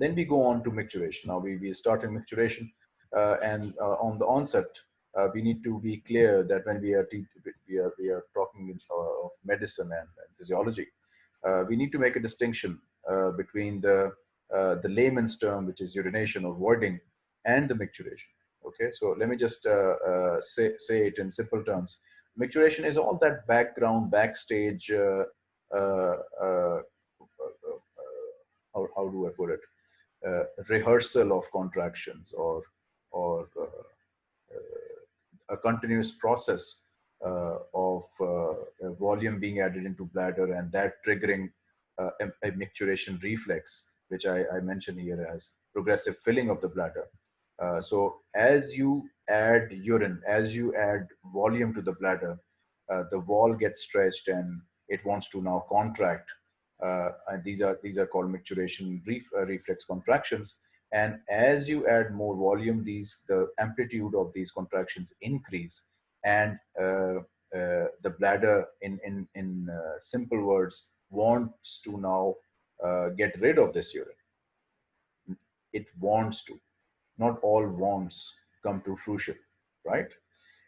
Then we go on to micturition. Now we start in micturition, and on the onset, we need to be clear that when we are talking of medicine and physiology, we need to make a distinction between the layman's term, which is urination or voiding, and the micturition. Okay, so let me just say it in simple terms. Micturition is all that background, backstage. Uh, uh, how do I put it? Rehearsal of contractions, or a continuous process of volume being added into bladder, and that triggering a micturition reflex, which I mentioned here as progressive filling of the bladder. So as you add urine, as you add volume to the bladder, the wall gets stretched and it wants to now contract. And these are called micturition reflex contractions. And as you add more volume, the amplitude of these contractions increase, and the bladder, in simple words, wants to now get rid of this urine. It wants to. Not all wants come to fruition, right?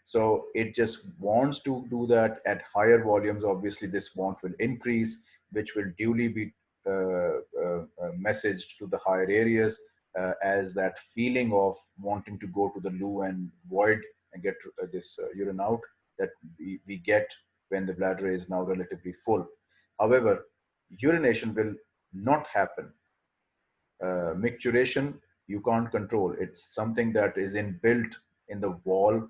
So it just wants to do that at higher volumes. Obviously, this want will increase, which will duly be messaged to the higher areas as that feeling of wanting to go to the loo and void and get this urine out that we get when the bladder is now relatively full. However, urination will not happen. Micturition, you can't control. It's something that is inbuilt in the wall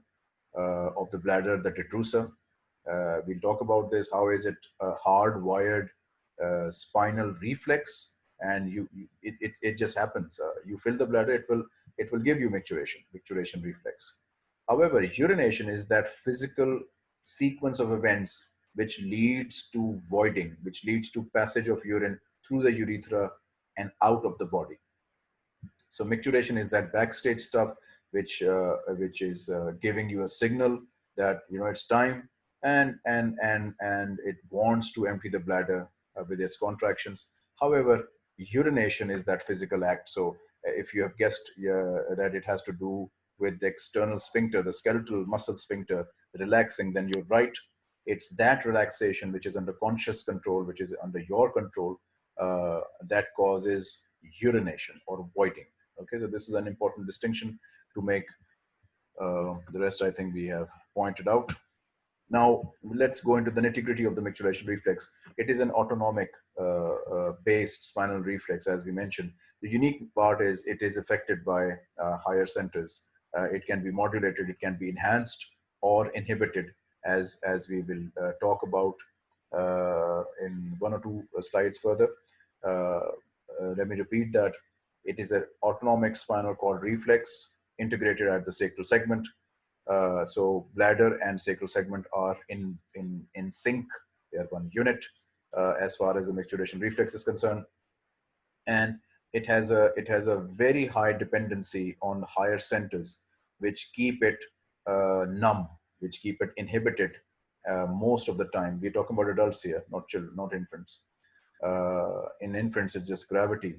of the bladder, the detrusor. We'll talk about this. How is it a hardwired spinal reflex? And it just happens. You fill the bladder, it will give you micturition reflex. However, urination is that physical sequence of events which leads to voiding, which leads to passage of urine through the urethra and out of the body. So micturition is that backstage stuff which is giving you a signal that it's time, and it wants to empty the bladder with its contractions. However, urination is that physical act. So if you have guessed that it has to do with the external sphincter, the skeletal muscle sphincter relaxing, then you're right. It's that relaxation which is under conscious control, which is under your control, that causes urination or voiding. Okay, so this is an important distinction to make. The rest, I think, we have pointed out. Now, let's go into the nitty-gritty of the micturition reflex. It is an autonomic based spinal reflex, as we mentioned. The unique part is it is affected by higher centers. It can be modulated, it can be enhanced or inhibited, as we will talk about in one or two slides further. Let me repeat that. It is an autonomic spinal cord reflex integrated at the sacral segment. So bladder and sacral segment are in sync. They are one unit as far as the micturition reflex is concerned, and it has a very high dependency on higher centers, which keep it numb, which keep it inhibited most of the time. We're talking about adults here, not children, not infants. In infants, it's just gravity.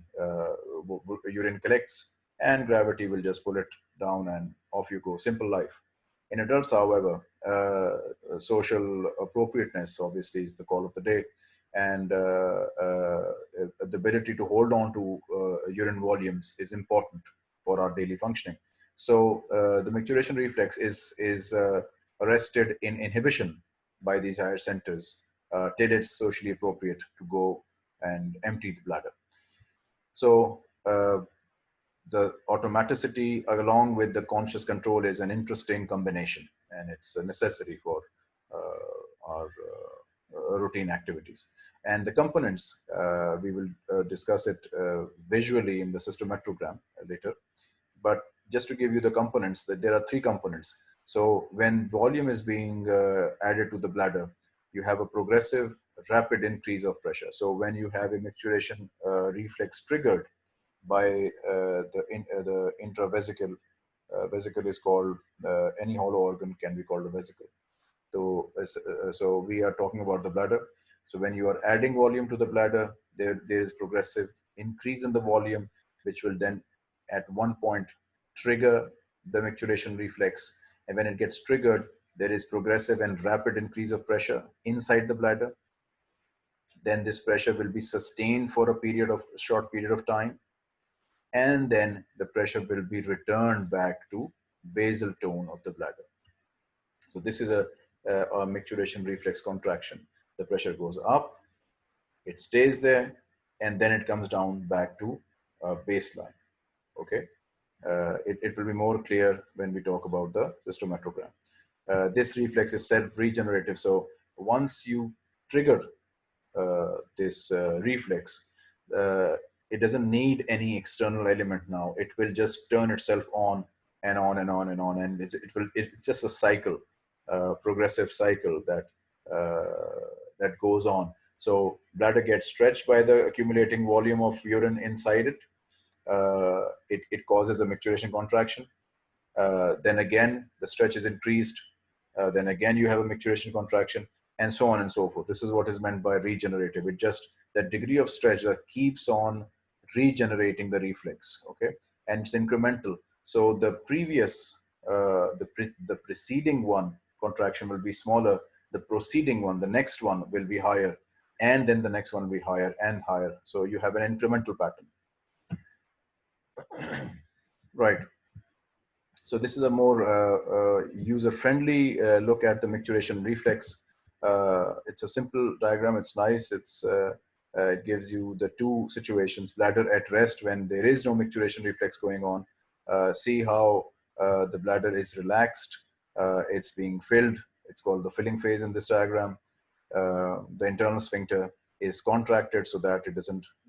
Urine collects, and gravity will just pull it down, and off you go. Simple life. In adults, however, social appropriateness obviously is the call of the day, and the ability to hold on to urine volumes is important for our daily functioning. So the micturition reflex is arrested in inhibition by these higher centers till it's socially appropriate to go and empty the bladder. So the automaticity along with the conscious control is an interesting combination, and it's a necessity for our routine activities. And the components, we will discuss it visually in the Systematogram later. But just to give you the components, that there are three components. So when volume is being added to the bladder, you have a progressive rapid increase of pressure. So when you have a micturition reflex triggered by the intravesical, vesicle is called, any hollow organ can be called a vesicle. So we are talking about the bladder. So when you are adding volume to the bladder, there is progressive increase in the volume, which will then at one point trigger the micturition reflex. And when it gets triggered, there is progressive and rapid increase of pressure inside the bladder. Then this pressure will be sustained for a short period of time, and then the pressure will be returned back to basal tone of the bladder. So this is a micturition reflex contraction. The pressure goes up, it stays there, and then it comes down back to baseline. Okay, it will be more clear when we talk about the systematogram. This reflex is self-regenerative. So once you trigger this reflex, uh, it doesn't need any external element now. It will just turn itself on and on and on and on, and it's just a cycle, progressive cycle that goes on. So bladder gets stretched by the accumulating volume of urine inside it. It causes a micturition contraction. Then again, the stretch is increased. Then again, you have a micturition contraction, and so on and so forth. This is what is meant by regenerative. It just that degree of stretch that keeps on regenerating the reflex. Okay, and it's incremental. So the previous, the preceding one contraction will be smaller. The proceeding one, the next one will be higher, and then the next one will be higher and higher. So you have an incremental pattern. Right. So this is a more user-friendly look at the micturition reflex. It's a simple diagram. It's nice. It gives you the two situations: bladder at rest when there is no micturition reflex going on. See how the bladder is relaxed. It's being filled. It's called the filling phase in this diagram. The internal sphincter is contracted so that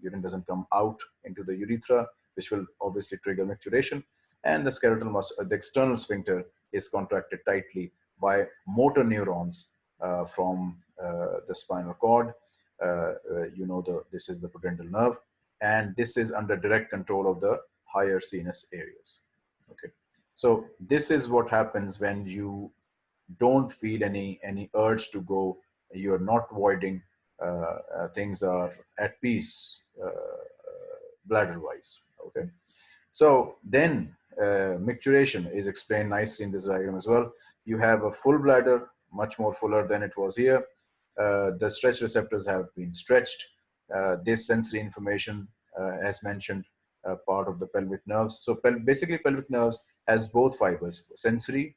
urine doesn't come out into the urethra, which will obviously trigger micturition. And the skeletal muscle, the external sphincter is contracted tightly by motor neurons from the spinal cord. This is the pudendal nerve, and this is under direct control of the higher CNS areas. Okay, so this is what happens when you don't feel any urge to go. You're not voiding. Things are at peace, bladder wise. Okay, so then micturition is explained nicely in this diagram as well. You have a full bladder, much more fuller than it was here. The stretch receptors have been stretched. This sensory information, as mentioned, part of the pelvic nerves. So basically pelvic nerves has both fibers: sensory,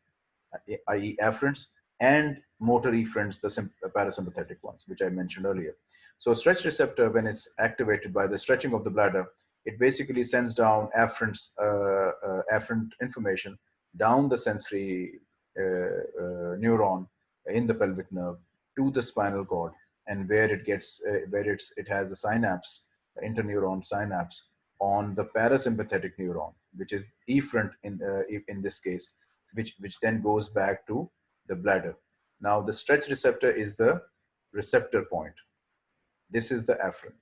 i.e. afferents, and motor efferents, the parasympathetic ones, which I mentioned earlier. So stretch receptor, when it's activated by the stretching of the bladder, it basically sends down afferent information down the sensory neuron in the pelvic nerve to the spinal cord, and where it has a synapse, interneuron synapse on the parasympathetic neuron, which is efferent in this case, which then goes back to the bladder. Now the stretch receptor is the receptor point. This is the afferent.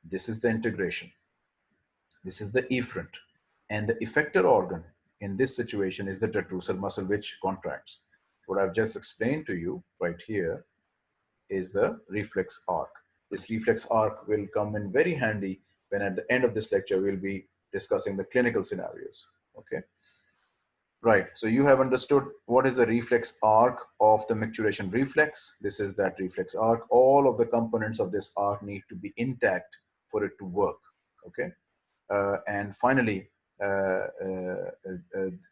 This is the integration. This is the efferent. And the effector organ in this situation is the detrusor muscle, which contracts. What I've just explained to you right here is the reflex arc. This reflex arc will come in very handy when at the end of this lecture, we'll be discussing the clinical scenarios. Okay. Right, so you have understood what is the reflex arc of the micturition reflex. This is that reflex arc. All of the components of this arc need to be intact for it to work, okay? And finally,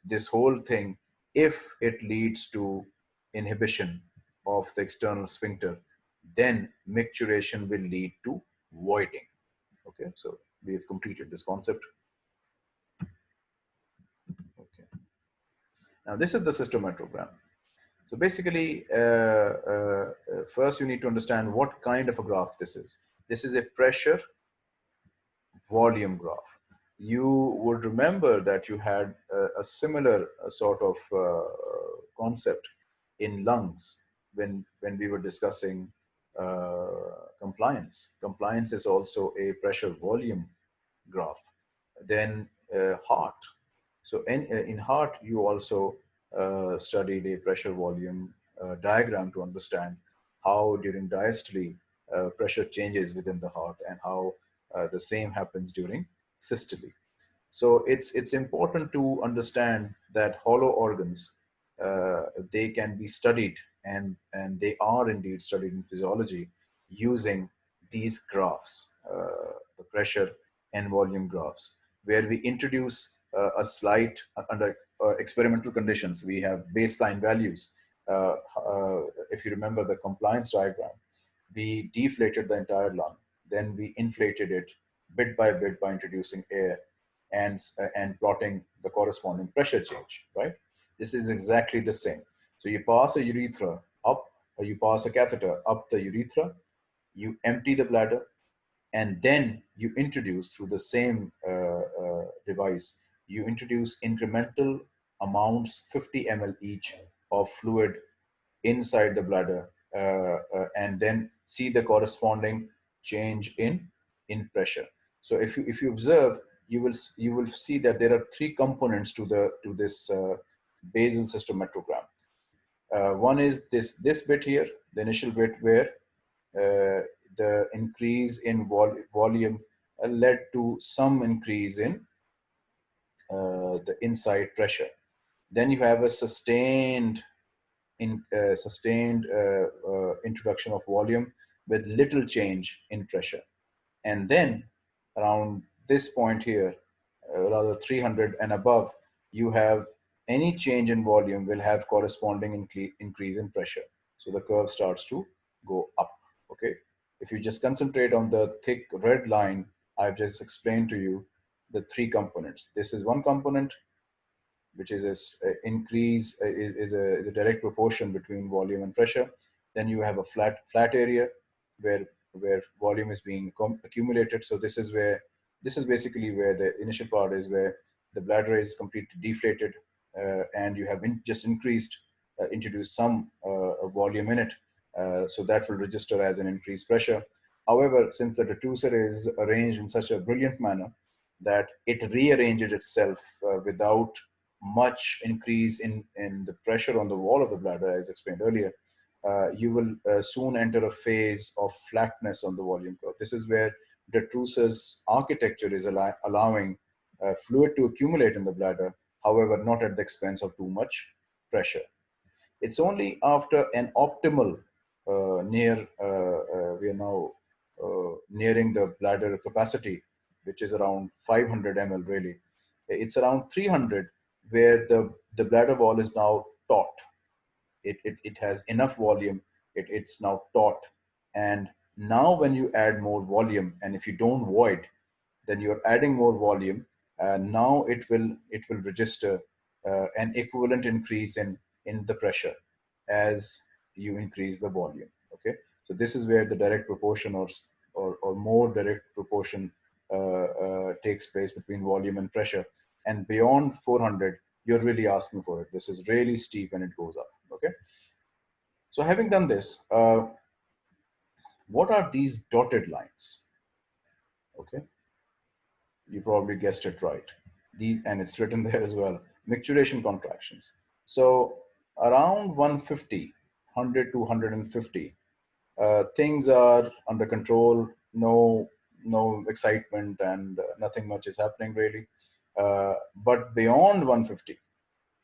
this whole thing, if it leads to inhibition of the external sphincter, then micturition will lead to voiding, okay? So we have completed this concept. Okay. Now this is the systematogram. So basically, first you need to understand what kind of a graph this is. This is a pressure volume graph. You would remember that you had a similar sort of concept in lungs when we were discussing compliance. Compliance is also a pressure volume graph. Then heart. So in heart, you also studied a pressure volume diagram to understand how during diastole pressure changes within the heart, and how the same happens during systole. So it's important to understand that hollow organs, they can be studied, and they are indeed studied in physiology using these graphs, the pressure and volume graphs, where we introduce a slight under experimental conditions. We have baseline values. Uh, uh, if you remember the compliance diagram, we deflated the entire lung, then we inflated it bit by bit by introducing air and plotting the corresponding pressure change, right? This is exactly the same. So you pass a urethra up, or you pass a catheter up the urethra, you empty the bladder, and then you introduce through the same device, you introduce incremental amounts, 50 ml each, of fluid inside the bladder, and then see the corresponding change in pressure. So if you observe, you will see that there are three components to this basal cystometrogram. One is this bit here, the initial bit where the increase in volume led to some increase in the inside pressure. Then you have a sustained introduction of volume with little change in pressure. And then around this point here, rather 300 and above, you have any change in volume will have corresponding increase in pressure. So the curve starts to go up, okay? If you just concentrate on the thick red line, I've just explained to you the three components. This is one component, which is a increase is a direct proportion between volume and pressure. Then you have a flat area where volume is being accumulated. So this is basically where the initial part is, where the bladder is completely deflated, and you have just introduced some volume in it. So that will register as an increased pressure. However, since the detrusor is arranged in such a brilliant manner that it rearranges itself without much increase in the pressure on the wall of the bladder, as explained earlier, you will soon enter a phase of flatness on the volume curve. This is where detrusor's architecture is allowing fluid to accumulate in the bladder, however, not at the expense of too much pressure. It's only after an optimal we are now nearing the bladder capacity, which is around 500 ml really. It's around 300 where the bladder wall is now taut. It has enough volume. It's now taut. And now when you add more volume, and if you don't void, then you're adding more volume. Now it will register an equivalent increase in the pressure as you increase the volume. Okay, so this is where the direct proportion or more direct proportion takes place between volume and pressure. And beyond 400, you're really asking for it. This is really steep and it goes up. Okay, so having done this, what are these dotted lines? Okay, you probably guessed it right. These, and it's written there as well, micturition contractions. So around 150, 100 to 150, things are under control. No excitement, and nothing much is happening really. But beyond 150,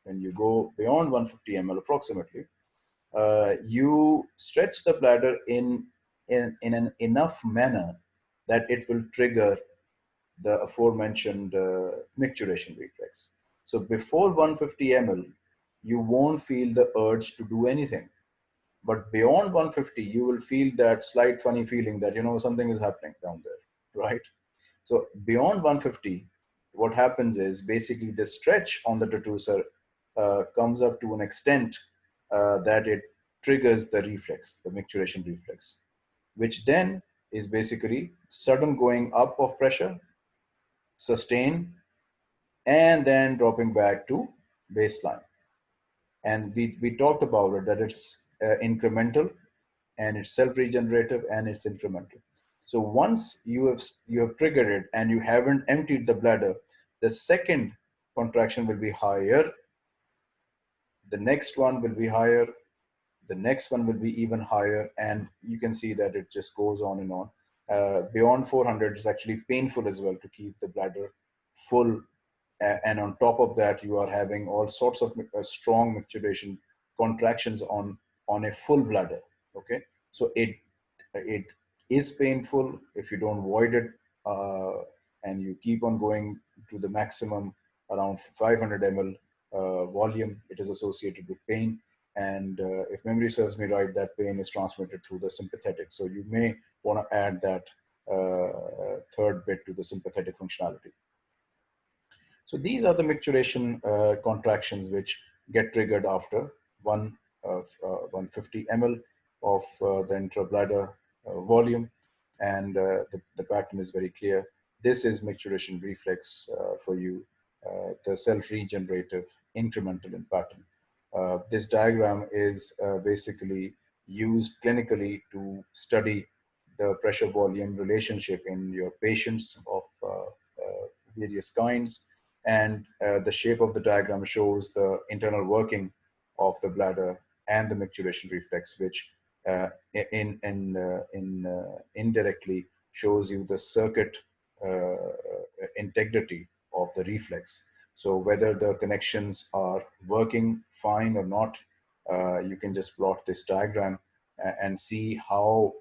when you go beyond 150 ml approximately, you stretch the bladder in an enough manner that it will trigger the aforementioned micturition reflex. So before 150 ml, you won't feel the urge to do anything. But beyond 150, you will feel that slight funny feeling that, something is happening down there, right? So beyond 150, what happens is basically the stretch on the detrusor comes up to an extent that it triggers the reflex, the micturition reflex, which then is basically sudden going up of pressure, sustain, and then dropping back to baseline. And we talked about it, that it's incremental, and it's self-regenerative, and it's incremental. So once you have triggered it and you haven't emptied the bladder, the second contraction will be higher, the next one will be higher, the next one will be even higher, and you can see that it just goes on and on. Beyond 400, it's actually painful as well to keep the bladder full And on top of that, you are having all sorts of strong micturition contractions on a full bladder. Okay, so it is painful if you don't void it, uh, and you keep on going to the maximum around 500 ml volume. It is associated with pain, and if memory serves me right, that pain is transmitted through the sympathetic. So you may want to add that third bit to the sympathetic functionality. So these are the micturition contractions which get triggered after 150 ml of the intrabladder volume, and the pattern is very clear. This is micturition reflex for you, the self-regenerative incremental in pattern. This diagram is basically used clinically to study the pressure volume relationship in your patients of various kinds, and the shape of the diagram shows the internal working of the bladder and the micturition reflex, which indirectly shows you the circuit uh, integrity of the reflex. So whether the connections are working fine or not, you can just plot this diagram and see how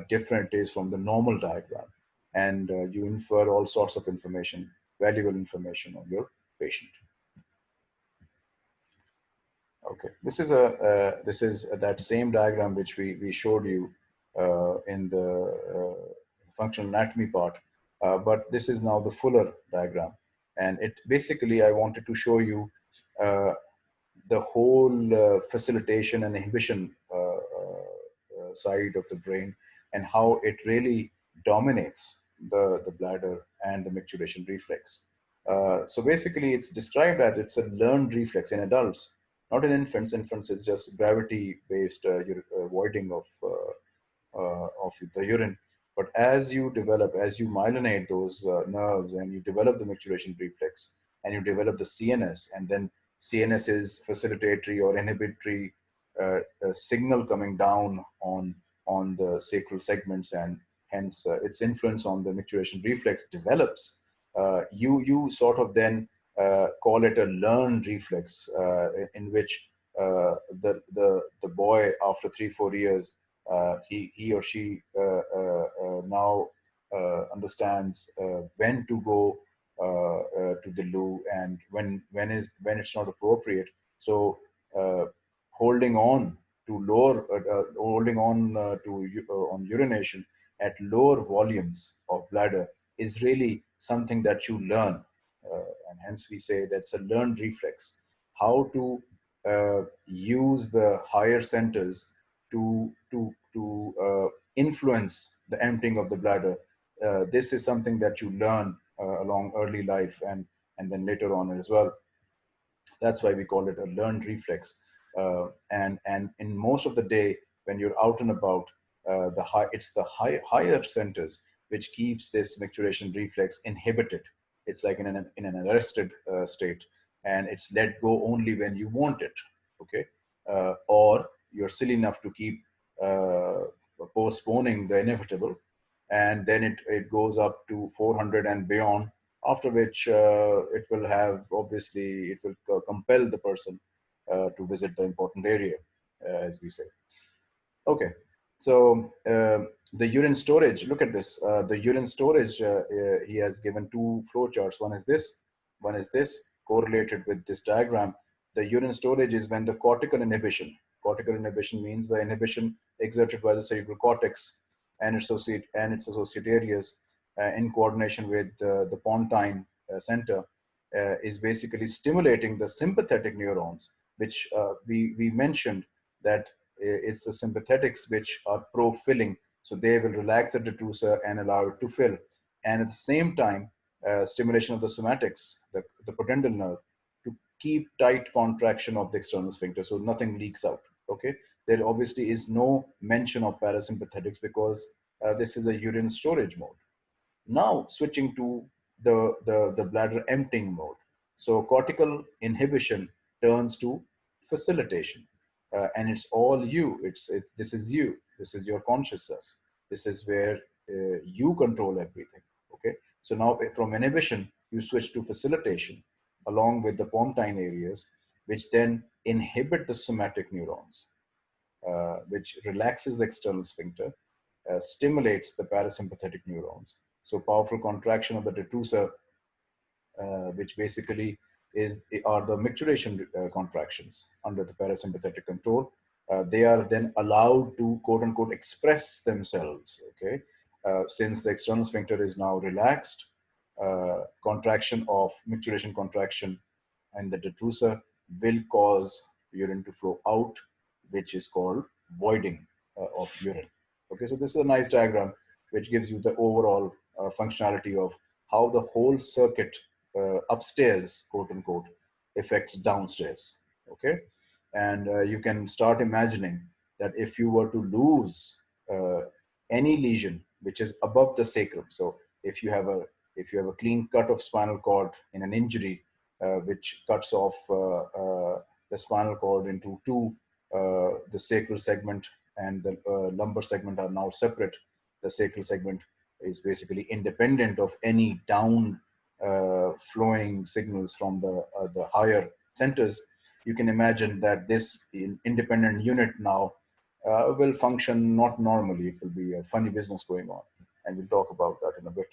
different it is from the normal diagram. And you infer all sorts of information, valuable information on your patient. Okay, this is that same diagram which we showed you in the functional anatomy part, but this is now the fuller diagram, and it basically I wanted to show you uh, the whole facilitation and inhibition side of the brain, and how it really dominates the bladder and the micturition reflex. So basically, it's described that it's a learned reflex in adults, not in infants. Infants is just gravity-based voiding of the urine. But as you develop, as you myelinate those nerves and you develop the micturition reflex and you develop the CNS, and then CNS is facilitatory or inhibitory signal coming down on the sacral segments, and hence its influence on the micturition reflex develops. You sort of then call it a learned reflex, in which the boy after 3-4 years, he or she now understands when to go to the loo, and when it's not appropriate. So holding on to holding on on urination at lower volumes of bladder is really something that you learn, and hence we say that's a learned reflex. How to use the higher centers to influence the emptying of the bladder. This is something that you learn along early life, and then later on as well. That's why we call it a learned reflex. And in most of the day, when you're out and about, it's the higher centers which keeps this micturition reflex inhibited. It's like in an arrested state, and it's let go only when you want it. Okay, or you're silly enough to keep uh, postponing the inevitable, and then it goes up to 400 and beyond, after which it will have, obviously, it will compel the person to visit the important area, as we say. Okay, so the urine storage, look at this. The urine storage, he has given two flow charts. One is this, correlated with this diagram. The urine storage is when the cortical inhibition means the inhibition exerted by the cerebral cortex and its associate areas in coordination with the pontine center, is basically stimulating the sympathetic neurons, which we mentioned that it's the sympathetics which are pro-filling. So they will relax the detrusor and allow it to fill. And at the same time, stimulation of the somatics, the pudendal nerve, to keep tight contraction of the external sphincter so nothing leaks out. Okay. There obviously is no mention of parasympathetics because this is a urine storage mode. Now switching to the bladder emptying mode. So cortical inhibition turns to facilitation. And it's all you. This is you. This is your consciousness. This is where you control everything. Okay. So now from inhibition, you switch to facilitation along with the pontine areas, which then inhibit the somatic neurons, which relaxes the external sphincter, stimulates the parasympathetic neurons. So powerful contraction of the detrusor, which basically are the micturition contractions under the parasympathetic control. They are then allowed to quote unquote express themselves. Okay, since the external sphincter is now relaxed, contraction of micturition contraction and the detrusor will cause urine to flow out, which is called voiding of urine. Okay, so this is a nice diagram which gives you the overall functionality of how the whole circuit upstairs, quote unquote, affects downstairs. Okay, and you can start imagining that if you were to lose uh, any lesion which is above the sacrum, so if you have a clean cut of spinal cord in an injury which cuts off the spinal cord into two, the sacral segment and the lumbar segment are now separate. The sacral segment is basically independent of any down flowing signals from the higher centers. You can imagine that this independent unit now will function not normally. It will be a funny business going on, and we'll talk about that in a bit.